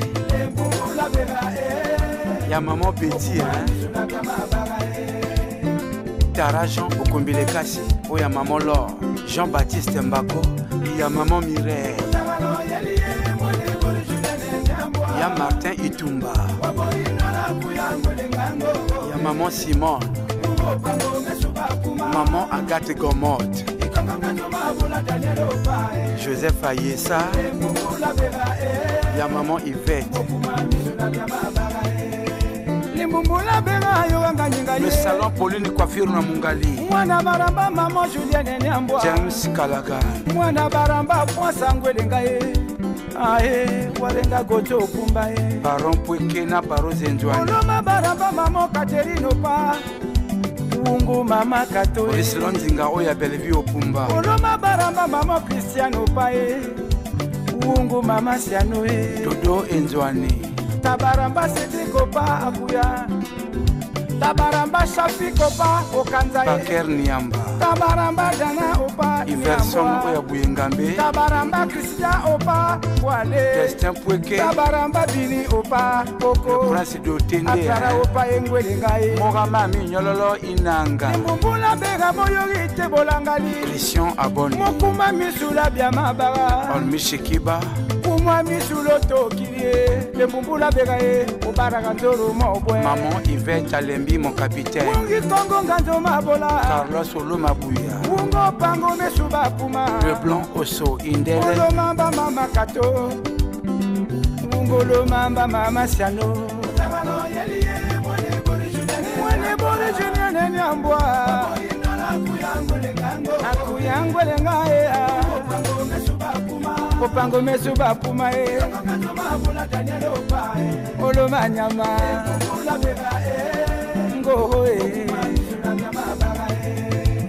Ya maman Betty Tara Jean Okombile Kassi Oya maman Laure Jean-Baptiste Mbako Ya maman Mireille Ya Martin Itumba Ya maman Simon Maman Agathe Gomotte Joseph Ayessa Ya maman Yvette Le salon Pauline Coiffure na Mungali James Kalaga Baron Pwekena Baro Zendouane Ungu mama kato Oislon zinga oya Bellevue Opumba Oloma baramba mama Cristiano pae Ungu mama Siano Dodo Enzouane Tabaramba Sedikopa Abuya Tabaramba Shafikopa Okanzaye Baker Niamba Tabaramba Dana Opa Iverson Oya Bouyengambe Tabaramba Christian Opa Wale Destin Poueke Tabaramba Bini Opa Koko Le Prince d'Otende Atara Opa Engwelengaye Morama Minyololo Inanga Mbula Bega Moyorite Bolangali Christian Aboni Mokuma Misula Biamabara Olmishikiba Kumwa Misulo Tokirie Le Mbula Bega Obaraka Nzoro Mobwe Maman Yvette Alembi mon capitaine Mungi Kongo Nganzo Mabola Carlos Olomabouya Mungo Pango Mesuba Puma Le Blanc Osso Indele Mungo Mamba Mama Kato Mungo Lo Mamba Mama Siano Mwene Bore Julien Nyambwa Akuyangwele Ngaye Opango Mesuba Puma Oloma Nyama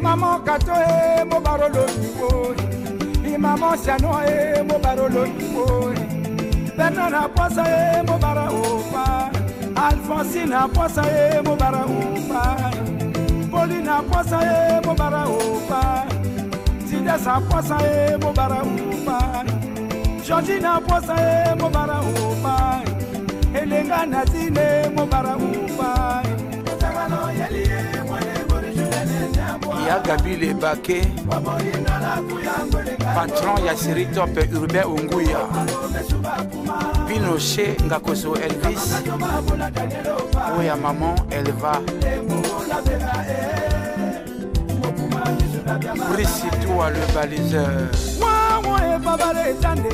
Maman Kato mo barolo nipo Maman Siano mo barolo nipo Bernard Posa mo bara opa Alphonsine Posa mo bara opa Pauline Posa mo bara opa Zidessa Posa mo bara opa Georgina Posa mo bara opa Elenga Nazine mo bara opa Gabi Le Baké Patron Yassiri Top Urbain Unguya Pinochet Ngakoso Elvis Oya Maman Elva Brice toi le baliseur Mwa babale tande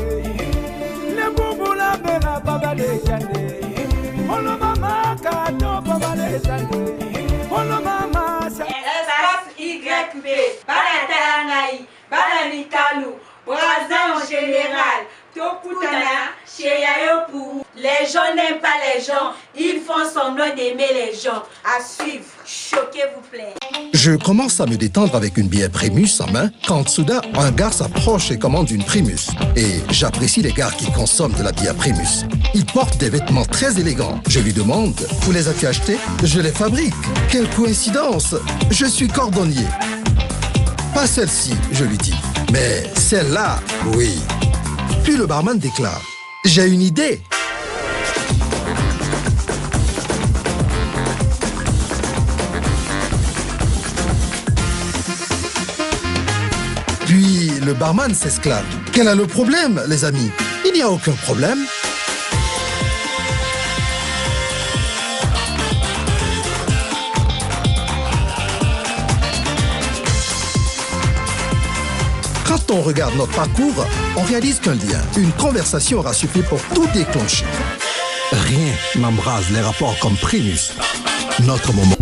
Le bubula bena babale tande Olo mama kato babale tande Olo mama YB, Banatananaï, Bananikanou, Brazza en général, Tokutana, Cheyayopu. Les gens n'aiment pas les gens, ils font semblant d'aimer les gens. À suivre, choquez vous plaît. Je commence à me détendre avec une bière Primus en main quand soudain un gars s'approche et commande une Primus. Et j'apprécie les gars qui consomment de la bière Primus. Ils portent des vêtements très élégants. Je lui demande, où les as-tu achetés? Je les fabrique. Quelle coïncidence! Je suis cordonnier. Pas celle-ci, je lui dis. Mais celle-là, oui. Puis le barman déclare, j'ai une idée. Puis le barman s'esclave. Quel est le problème, les amis? Il n'y a aucun problème. Quand on regarde notre parcours, on réalise qu'un lien, une conversation aura suffi pour tout déclencher. Rien n'embrase les rapports comme Primus. Notre moment.